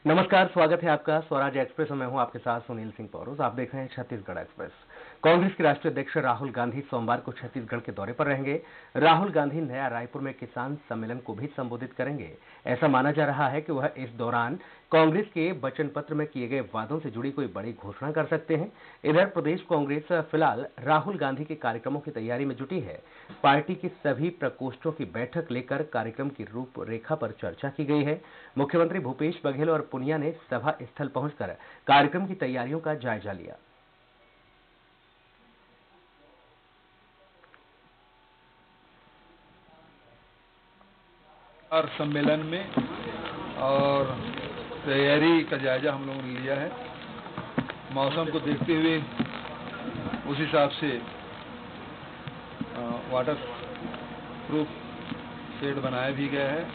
नमस्कार, स्वागत है आपका स्वराज एक्सप्रेस में। मैं हूं आपके साथ सुनील सिंह पौरुष। आप देख रहे हैं छत्तीसगढ़ एक्सप्रेस। कांग्रेस के राष्ट्रीय अध्यक्ष राहुल गांधी सोमवार को छत्तीसगढ़ के दौरे पर रहेंगे। राहुल गांधी नया रायपुर में किसान सम्मेलन को भी संबोधित करेंगे। ऐसा माना जा रहा है कि वह इस दौरान कांग्रेस के वचन पत्र में किए गए वादों से जुड़ी कोई बड़ी घोषणा कर सकते हैं। इधर प्रदेश कांग्रेस फिलहाल राहुल गांधी के कार्यक्रमों की तैयारी में जुटी है। पार्टी की सभी प्रकोष्ठों की बैठक लेकर कार्यक्रम की रूपरेखा पर चर्चा की गई है। मुख्यमंत्री भूपेश बघेल और पुनिया ने सभा स्थल पहुंचकर कार्यक्रम की तैयारियों का जायजा लिया। और सम्मेलन में और तैयारी का जायजा हम लोगों ने लिया है। मौसम को देखते हुए उस हिसाब से वाटर प्रूफ शेड बनाया भी गया है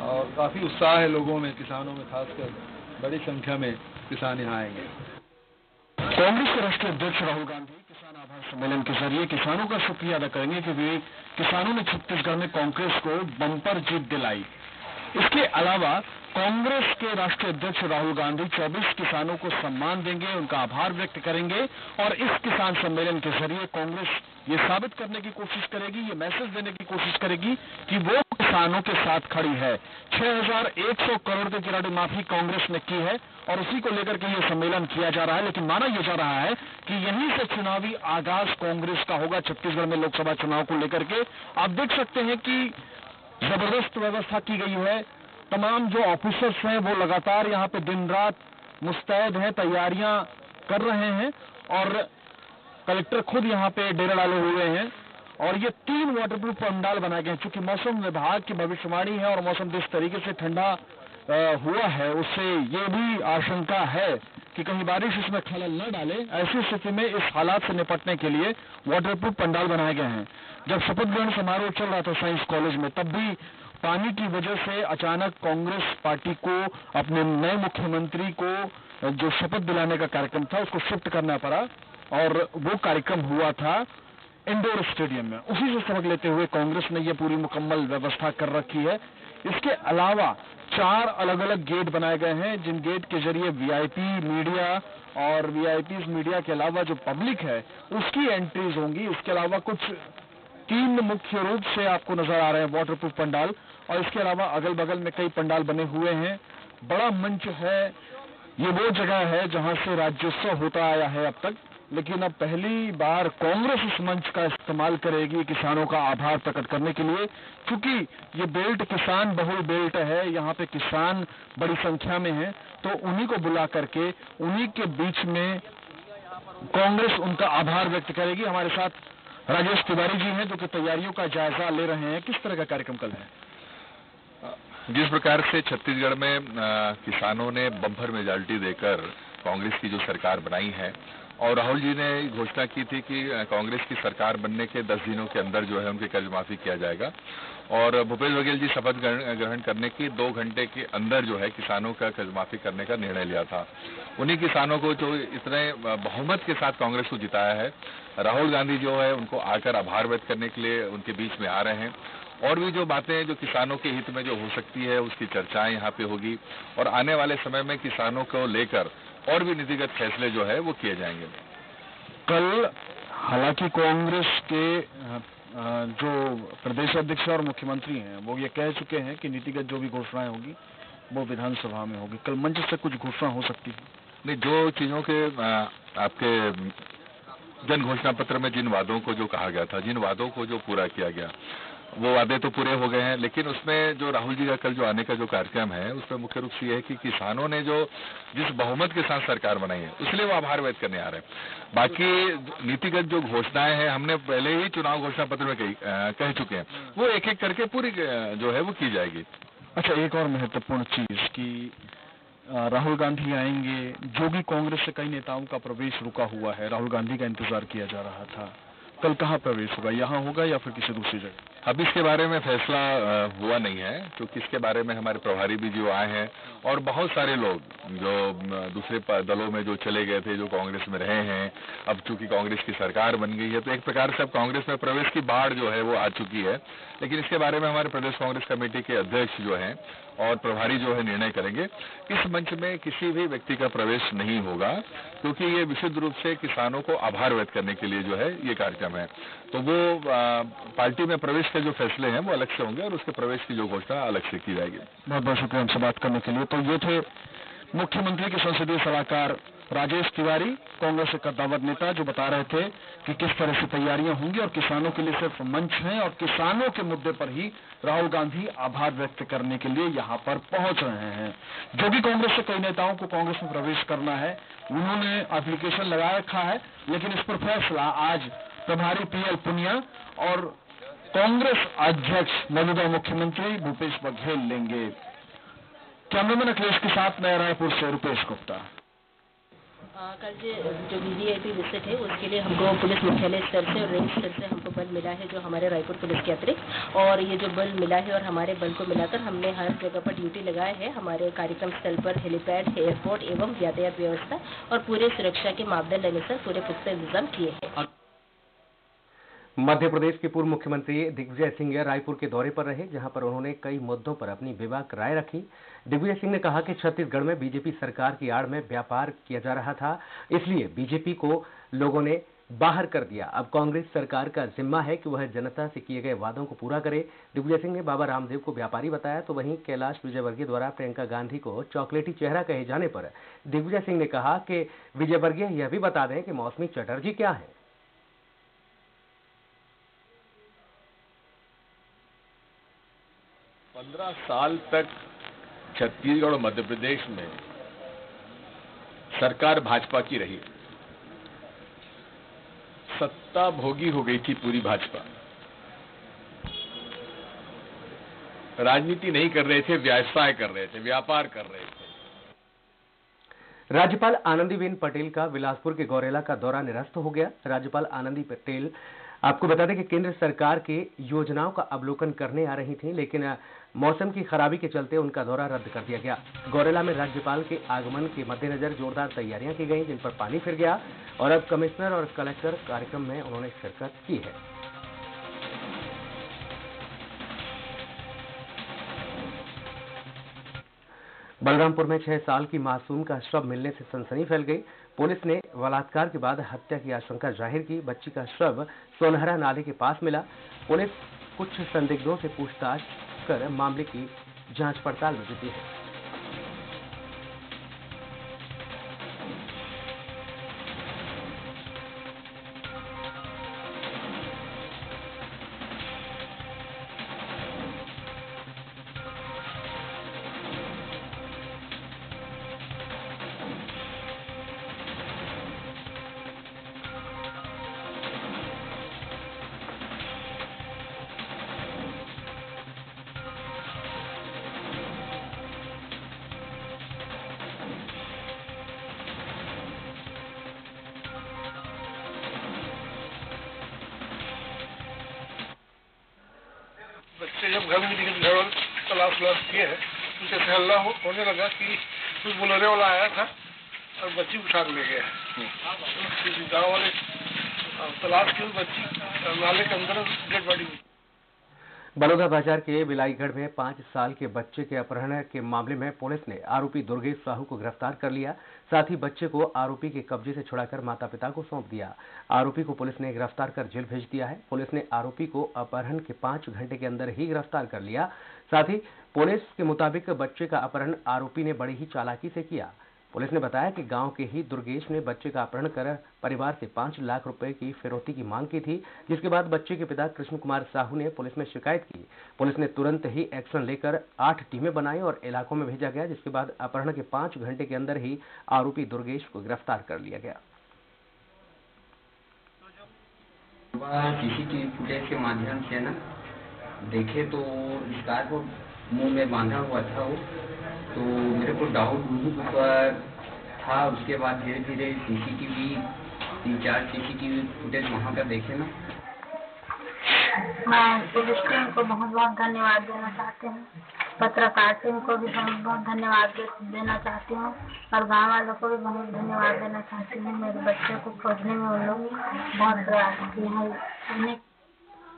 और काफी उत्साह है लोगों में, किसानों में, खासकर बड़ी संख्या में किसान यहाँ आएंगे। कांग्रेस के राष्ट्रीय अध्यक्ष राहुल गांधी किसान आभार सम्मेलन के जरिए किसानों का शुक्रिया अदा करेंगे कि वे किसानों ने छत्तीसगढ़ में कांग्रेस को बम्पर जीत दिलाई। इसके अलावा कांग्रेस के राष्ट्रीय अध्यक्ष राहुल गांधी 24 किसानों को सम्मान देंगे, उनका आभार व्यक्त करेंगे और इस किसान सम्मेलन के जरिए कांग्रेस ये साबित करने की कोशिश करेगी, ये मैसेज देने की कोशिश करेगी कि वो किसानों के साथ खड़ी है। 6100 करोड़ की ऋण माफी कांग्रेस ने की है और उसी को लेकर के ये सम्मेलन किया जा रहा है। लेकिन माना यह जा रहा है कि यहीं से चुनावी आगाज कांग्रेस का होगा छत्तीसगढ़ में लोकसभा चुनाव को लेकर के। आप देख सकते हैं कि जबरदस्त व्यवस्था की गई है। तमाम जो ऑफिसर्स हैं वो लगातार यहाँ पे दिन रात मुस्तैद हैं, तैयारियां कर रहे हैं और कलेक्टर खुद यहाँ पे डेरा डाले हुए हैं और ये 3 वाटरप्रूफ पंडाल बनाए गए हैं। चूंकि मौसम विभाग की भविष्यवाणी है और मौसम जिस तरीके से ठंडा हुआ है उससे ये भी आशंका है कि कहीं बारिश इसमें खलल न डाले। ऐसी स्थिति में इस हालात से निपटने के लिए वाटरप्रूफ पंडाल बनाए गए हैं। जब शपथ ग्रहण समारोह चल रहा था साइंस कॉलेज में, तब भी पानी की वजह से अचानक कांग्रेस पार्टी को अपने नए मुख्यमंत्री को जो शपथ दिलाने का कार्यक्रम था उसको शिफ्ट करना पड़ा और वो कार्यक्रम हुआ था इंडोर स्टेडियम में। उसी से सबक लेते हुए कांग्रेस ने ये पूरी मुकम्मल व्यवस्था कर रखी है। इसके अलावा 4 अलग अलग गेट बनाए गए हैं जिन गेट के जरिए वीआईपी मीडिया और वीआईपी मीडिया के अलावा जो पब्लिक है उसकी एंट्रीज होंगी। इसके अलावा कुछ 3 मुख्य रूप से आपको नजर आ रहे हैं वाटरप्रूफ पंडाल और इसके अलावा अगल बगल में कई पंडाल बने हुए हैं। बड़ा मंच है, ये वो जगह है जहां से राज्योत्सव होता आया है अब तक, लेकिन अब पहली बार कांग्रेस इस मंच का इस्तेमाल करेगी किसानों का आभार प्रकट करने के लिए। क्योंकि ये बेल्ट किसान बहुल बेल्ट है, यहाँ पे किसान बड़ी संख्या में है, तो उन्हीं को बुला करके उन्हीं के बीच में कांग्रेस उनका आभार व्यक्त करेगी। हमारे साथ राजेश तिवारी जी हैं जो कि तैयारियों का जायजा ले रहे हैं। किस तरह का कार्यक्रम कल है? जिस प्रकार से छत्तीसगढ़ में किसानों ने बम्पर मेजॉरिटी देकर कांग्रेस की जो सरकार बनाई है और राहुल जी ने घोषणा की थी कि कांग्रेस की सरकार बनने के 10 दिनों के अंदर जो है उनकी कर्ज माफी किया जाएगा और भूपेश बघेल जी शपथ ग्रहण करने की 2 घंटे के अंदर जो है किसानों का कर्ज माफी करने का निर्णय लिया था। उन्हीं किसानों को जो इतने बहुमत के साथ कांग्रेस को जिताया है, राहुल गांधी जो है उनको आकर आभार व्यक्त करने के लिए उनके बीच में आ रहे हैं और भी जो बातें जो किसानों के हित में जो हो सकती है उसकी चर्चाएं यहाँ पे होगी और आने वाले समय में किसानों को लेकर और भी नीतिगत फैसले जो है वो किए जाएंगे। कल हालांकि कांग्रेस के जो प्रदेश अध्यक्ष और मुख्यमंत्री हैं वो ये कह चुके हैं कि नीतिगत जो भी घोषणाएं होगी वो विधानसभा में होगी। कल मंच से कुछ घोषणा हो सकती है? नहीं, जो चीजों के आपके जन घोषणा पत्र में जिन वादों को जो कहा गया था, जिन वादों को जो पूरा किया गया, वो वादे तो पूरे हो गए हैं, लेकिन उसमें जो राहुल जी का कल जो आने का जो कार्यक्रम है उसमें मुख्य रूप से ये है कि किसानों ने जो जिस बहुमत के साथ सरकार बनाई है इसलिए वो आभार व्यक्त करने आ रहे हैं। बाकी नीतिगत जो घोषणाएं हैं हमने पहले ही चुनाव घोषणा पत्र में कह चुके हैं, वो एक एक करके पूरी जो है वो की जाएगी। अच्छा, एक और महत्वपूर्ण चीज कि राहुल गांधी आएंगे, जो भी कांग्रेस से कई नेताओं का प्रवेश रुका हुआ है, राहुल गांधी का इंतजार किया जा रहा था, कल कहाँ प्रवेश होगा? यहाँ होगा या फिर किसी दूसरी जगह? अब इसके बारे में फैसला हुआ नहीं है, क्योंकि इसके बारे में हमारे प्रभारी भी जो आए हैं और बहुत सारे लोग जो दूसरे दलों में जो चले गए थे, जो कांग्रेस में रहे हैं, अब चूंकि कांग्रेस की सरकार बन गई है तो एक प्रकार से अब कांग्रेस में प्रवेश की बाढ़ जो है वो आ चुकी है। लेकिन इसके बारे में हमारे प्रदेश कांग्रेस कमेटी के अध्यक्ष जो हैं और प्रभारी जो है निर्णय करेंगे। इस मंच में किसी भी व्यक्ति का प्रवेश नहीं होगा, क्योंकि ये विशुद्ध रूप से किसानों को आभार व्यक्त करने के लिए जो है ये कार्यक्रम है। तो वो पार्टी में प्रवेश के जो फैसले हैं वो अलग से होंगे और उसके प्रवेश की जो घोषणा अलग से की जाएगी। बहुत बहुत शुक्रिया हमसे बात करने के लिए। तो ये थे मुख्यमंत्री के संसदीय सलाहकार राजेश तिवारी, कांग्रेस के कद्दावर नेता, जो बता रहे थे कि किस तरह से तैयारियां होंगी और किसानों के लिए सिर्फ मंच है और किसानों के मुद्दे पर ही राहुल गांधी आभार व्यक्त करने के लिए यहां पर पहुंच रहे हैं। जो भी कांग्रेस से कई नेताओं को कांग्रेस में प्रवेश करना है उन्होंने एप्लीकेशन लगा रखा है, लेकिन इस पर फैसला आज प्रभारी पीएल पुनिया और कांग्रेस अध्यक्ष मौजूदा मुख्यमंत्री भूपेश बघेल लेंगे। कैमरामैन अखिलेश के साथ नया रायपुर से रुपेश गुप्ता। कल जो वीवीआईपी विजिट है उसके लिए हमको पुलिस मुख्यालय स्तर से और रेंज स्तर से हमको बल मिला है, जो हमारे रायपुर पुलिस के अतिरिक्त, और ये जो बल मिला है और हमारे बल को मिलाकर हमने हर जगह पर ड्यूटी लगाए है। हमारे कार्यक्रम स्थल पर हेलीपैड, एयरपोर्ट एवं यातायात व्यवस्था और पूरे सुरक्षा के मापदंड अनुसार पूरे पुख्ता इंतजाम किए हैं। मध्य प्रदेश के पूर्व मुख्यमंत्री दिग्विजय सिंह रायपुर के दौरे पर रहे, जहां पर उन्होंने कई मुद्दों पर अपनी बेबाक राय रखी। दिग्विजय सिंह ने कहा कि छत्तीसगढ़ में बीजेपी सरकार की आड़ में व्यापार किया जा रहा था, इसलिए बीजेपी को लोगों ने बाहर कर दिया। अब कांग्रेस सरकार का जिम्मा है कि वह जनता से किए गए वादों को पूरा करे। दिग्विजय सिंह ने बाबा रामदेव को व्यापारी बताया, तो वहीं कैलाश विजयवर्गीय द्वारा प्रियंका गांधी को चॉकलेटी चेहरा कहे जाने पर दिग्विजय सिंह ने कहा कि विजयवर्गीय यह भी बता दें कि मौसमी चटर्जी क्या है। 15 साल तक छत्तीसगढ़ और मध्य प्रदेश में सरकार भाजपा की रही, सत्ता भोगी हो गई थी पूरी भाजपा। राजनीति नहीं कर रहे थे, व्यवसाय कर रहे थे, व्यापार कर रहे थे। राज्यपाल आनंदीबेन पटेल का बिलासपुर के गौरेला का दौरा निरस्त हो गया। राज्यपाल आनंदी पटेल आपको बता दें कि केंद्र सरकार की योजनाओं का अवलोकन करने आ रही थी, लेकिन मौसम की खराबी के चलते उनका दौरा रद्द कर दिया गया। गौरेला में राज्यपाल के आगमन के मद्देनजर जोरदार तैयारियां की गई, जिन पर पानी फिर गया और अब कमिश्नर और कलेक्टर कार्यक्रम में उन्होंने शिरकत की है। बलरामपुर में 6 साल की मासूम का शव मिलने से सनसनी फैल गई। पुलिस ने बलात्कार के बाद हत्या की आशंका जाहिर की। बच्ची का शव सोनहरा नाले के पास मिला। पुलिस कुछ संदिग्धों से पूछताछ कर मामले की जांच पड़ताल में जुटी है। बच्चे जब घर में घर तलाश किए हैं, उनसे हल्ला होने लगा कि कुछ बोलेरो वाला आया था और बच्ची उठा के ले गया। गाँव वाले तलाश की बच्ची नाले के अंदर डेड बॉडी। बलौदा बाजार के बिलाईगढ़ में 5 साल के बच्चे के अपहरण के मामले में पुलिस ने आरोपी दुर्गेश साहू को गिरफ्तार कर लिया। साथ ही बच्चे को आरोपी के कब्जे से छुड़ाकर माता पिता को सौंप दिया। आरोपी को पुलिस ने गिरफ्तार कर जेल भेज दिया है। पुलिस ने आरोपी को अपहरण के 5 घंटे के अंदर ही गिरफ्तार कर लिया। साथ ही पुलिस के मुताबिक बच्चे का अपहरण आरोपी ने बड़ी ही चालाकी से किया। पुलिस ने बताया कि गांव के ही दुर्गेश ने बच्चे का अपहरण कर परिवार से 5 लाख रुपए की फिरौती की मांग की थी, जिसके बाद बच्चे के पिता कृष्ण कुमार साहू ने पुलिस में शिकायत की। पुलिस ने तुरंत ही एक्शन लेकर 8 टीमें बनाई और इलाकों में भेजा गया, जिसके बाद अपहरण के 5 घंटे के अंदर ही आरोपी दुर्गेश को गिरफ्तार कर लिया गया। सीसीटीवी फुटेज के माध्यम से ना देखे तो विस्तार को मुंह में बांधा हुआ था वो, तो मेरे को डाउट पर था। उसके बाद धीरे धीरे सीसीटीवी 3-4 सीसीटीवी फुटेज वहाँ का देखे ना, मैं पुलिस टीम को बहुत बहुत धन्यवाद देना चाहती हूँ, पत्रकार टीम को भी बहुत बहुत धन्यवाद देना चाहती हूँ और गाँव वालों को भी बहुत धन्यवाद देना चाहती हूँ। मेरे बच्चे को खोजने में उन लोग बहुत प्रयास किए हैं।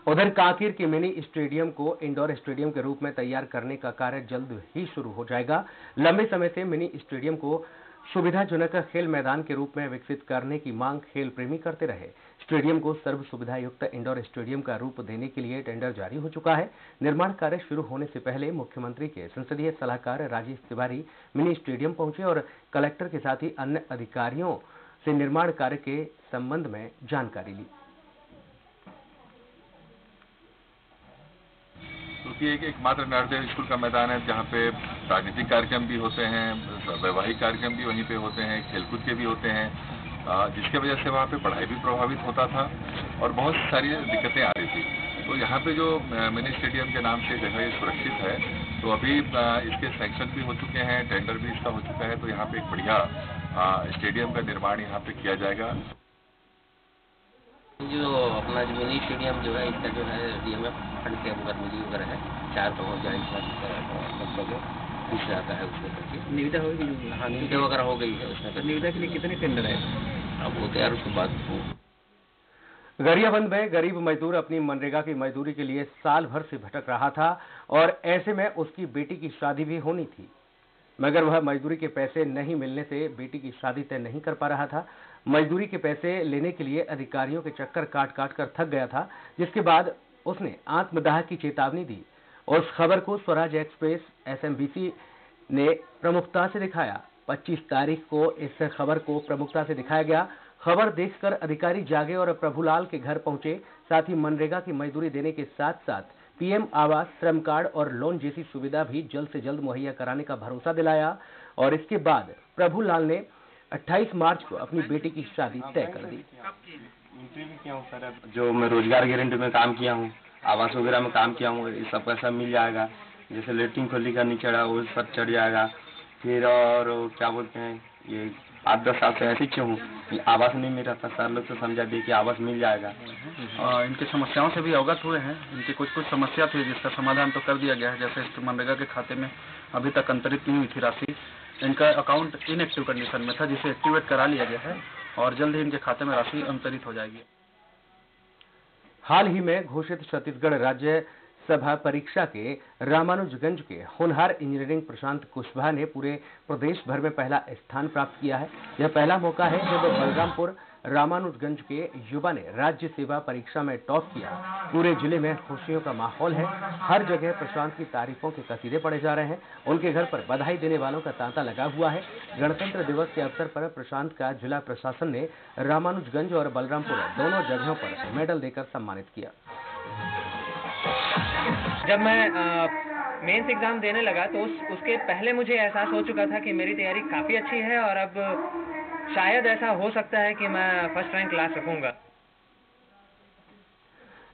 उधर कांकेर के मिनी स्टेडियम को इंडोर स्टेडियम के रूप में तैयार करने का कार्य जल्द ही शुरू हो जाएगा। लंबे समय से मिनी स्टेडियम को सुविधाजनक खेल मैदान के रूप में विकसित करने की मांग खेल प्रेमी करते रहे। स्टेडियम को सर्व सुविधा युक्त इंडोर स्टेडियम का रूप देने के लिए टेंडर जारी हो चुका है। निर्माण कार्य शुरू होने से पहले मुख्यमंत्री के संसदीय सलाहकार राजेश तिवारी मिनी स्टेडियम पहुंचे और कलेक्टर के साथ ही अन्य अधिकारियों से निर्माण कार्य के संबंध में जानकारी ली। क्योंकि एकमात्र नवोदय स्कूल का मैदान है जहाँ पे राजनीतिक कार्यक्रम भी होते हैं, वैवाहिक कार्यक्रम भी वहीं पे होते हैं, खेलकूद के भी होते हैं, जिसके वजह से वहाँ पे पढ़ाई भी प्रभावित होता था और बहुत सारी दिक्कतें आ रही थी। तो यहाँ पे जो मिनी स्टेडियम के नाम से जगह ये सुरक्षित है, तो अभी इसके सैंक्शन भी हो चुके हैं, टेंडर भी इसका हो चुका है, तो यहाँ पे एक बढ़िया स्टेडियम का निर्माण यहाँ पे किया जाएगा। जो अपना जो मिनी स्टेडियम जो है इसका जो है DMF फंड के अंदर मिली वगैरह है 4 करोड़ लगभग कुछ आता है उसमें करके निविदा हो गई। हाँ, निविदा वगैरह हो गई है उसमें। निविदा के लिए कितने टेंडर है? अब वो तैयार उसके बाद गरियाबंद में गरीब मजदूर अपनी मनरेगा की मजदूरी के लिए साल भर से भटक रहा था और ऐसे में उसकी बेटी की शादी भी होनी थी, मगर वह मजदूरी के पैसे नहीं मिलने से बेटी की शादी तय नहीं कर पा रहा था। मजदूरी के पैसे लेने के लिए अधिकारियों के चक्कर काट काट कर थक गया था, जिसके बाद उसने आत्मदाह की चेतावनी दी। उस खबर को स्वराज एक्सप्रेस SMBC ने प्रमुखता से दिखाया। 25 तारीख को इस खबर को प्रमुखता से दिखाया गया। खबर देखकर अधिकारी जागे और प्रभुलाल के घर पहुंचे। साथ ही मनरेगा की मजदूरी देने के साथ साथ PM आवास, श्रम कार्ड और लोन जैसी सुविधा भी जल्द से जल्द मुहैया कराने का भरोसा दिलाया और इसके बाद प्रभुलाल ने 28 मार्च को अपनी बेटी की शादी तय कर दी। जो मैं रोजगार गारंटी में काम किया हूँ, आवास वगैरह में काम किया हूँ, ये सब पैसा मिल जाएगा। जैसे लेटरिन खोली का नहीं चढ़ा वो पर चढ़ जाएगा। फिर और क्या बोलते हैं, ये 8-10 साल से ऐसे ही हूँ, आवास नहीं मिल रहा था, सर लोग तो समझा दिए कि आवास मिल जाएगा। इनकी समस्याओं से भी अवगत हुए हैं। इनकी कुछ समस्या थी जिसका समाधान तो कर दिया गया है। जैसे मनरेगा के खाते में अभी तक अंतरित नहीं हुई थी राशि, इनका अकाउंट इनएक्टिव कंडीशन में था जिसे एक्टिवेट करा लिया गया है और जल्द ही इनके खाते में राशि अंतरित हो जाएगी। हाल ही में घोषित छत्तीसगढ़ राज्य सभा परीक्षा के रामानुजगंज के होनहार इंजीनियरिंग प्रशांत कुशवाहा ने पूरे प्रदेश भर में पहला स्थान प्राप्त किया है। यह पहला मौका है जब बलरामपुर रामानुजगंज के युवा ने राज्य सेवा परीक्षा में टॉप किया। पूरे जिले में खुशियों का माहौल है। हर जगह प्रशांत की तारीफों के कसीदे पड़े जा रहे हैं। उनके घर पर बधाई देने वालों का तांता लगा हुआ है। गणतंत्र दिवस के अवसर पर प्रशांत का जिला प्रशासन ने रामानुजगंज और बलरामपुर दोनों जगहों पर मेडल देकर सम्मानित किया। जब मैं मेंस एग्जाम देने लगा तो उसके पहले मुझे एहसास हो चुका था कि मेरी तैयारी काफ़ी अच्छी है और अब शायद ऐसा हो सकता है कि मैं फर्स्ट रैंक ला सकूंगा।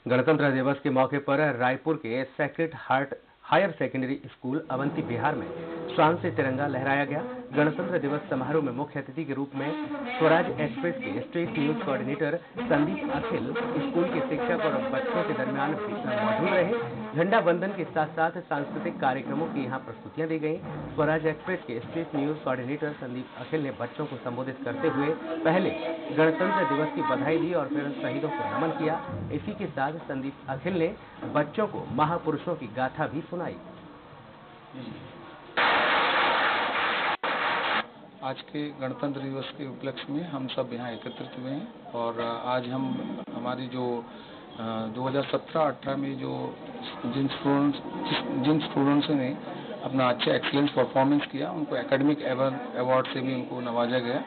गणतंत्र दिवस के मौके पर रायपुर के Sacred Heart Higher Secondary School Avanti Vihar में शान से तिरंगा लहराया गया। गणतंत्र दिवस समारोह में मुख्य अतिथि के रूप में स्वराज एक्सप्रेस के स्टेट न्यूज कोऑर्डिनेटर संदीप अखिल, स्कूल के शिक्षक और बच्चों के दरमियान मौजूद रहे। झंडा वंदन के साथ साथ सांस्कृतिक कार्यक्रमों की यहां प्रस्तुतियां दी गईं। स्वराज एक्सप्रेस के स्टेट न्यूज कोऑर्डिनेटर संदीप अखिल ने बच्चों को संबोधित करते हुए पहले गणतंत्र दिवस की बधाई दी और फिर शहीदों को नमन किया। इसी के साथ संदीप अखिल ने बच्चों को महापुरुषों की गाथा भी सुनाई। आज के गणतंत्र दिवस के उपलक्ष्य में हम सब यहाँ एकत्रित हुए हैं और आज हम हमारी जो 2017-18 में जो जिन स्टूडेंट्स ने अपना अच्छा एक्सीलेंस परफॉर्मेंस किया उनको एकेडमिक अवार्ड से भी उनको नवाजा गया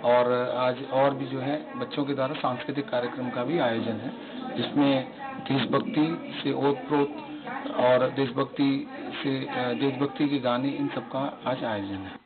और आज और भी जो है बच्चों के द्वारा सांस्कृतिक कार्यक्रम का भी आयोजन है जिसमें देशभक्ति से ओतप्रोत और देशभक्ति के गाने इन सब का आज आयोजन है।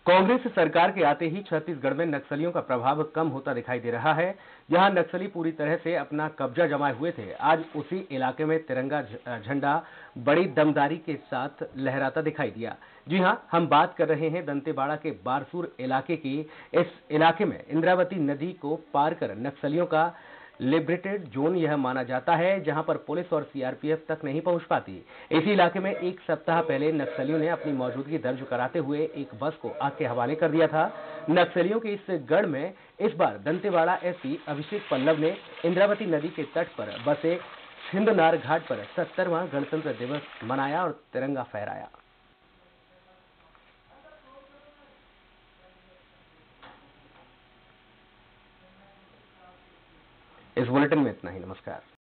कांग्रेस सरकार के आते ही छत्तीसगढ़ में नक्सलियों का प्रभाव कम होता दिखाई दे रहा है। जहां नक्सली पूरी तरह से अपना कब्जा जमाए हुए थे, आज उसी इलाके में तिरंगा झंडा बड़ी दमदारी के साथ लहराता दिखाई दिया। जी हां, हम बात कर रहे हैं दंतेवाड़ा के बारसूर इलाके की। इस इलाके में इंद्रावती नदी को पार कर नक्सलियों का लिबरेटेड जोन यह माना जाता है जहां पर पुलिस और सीआरपीएफ तक नहीं पहुंच पाती। इसी इलाके में एक सप्ताह पहले नक्सलियों ने अपनी मौजूदगी दर्ज कराते हुए एक बस को आग के हवाले कर दिया था। नक्सलियों के इस गढ़ में इस बार दंतेवाड़ा एसपी अभिषेक पल्लव ने इंद्रावती नदी के तट पर बसे हिंदनार घाट पर 70वां गणतंत्र दिवस मनाया और तिरंगा फहराया। इस बुलेटिन में इतना ही। नमस्कार।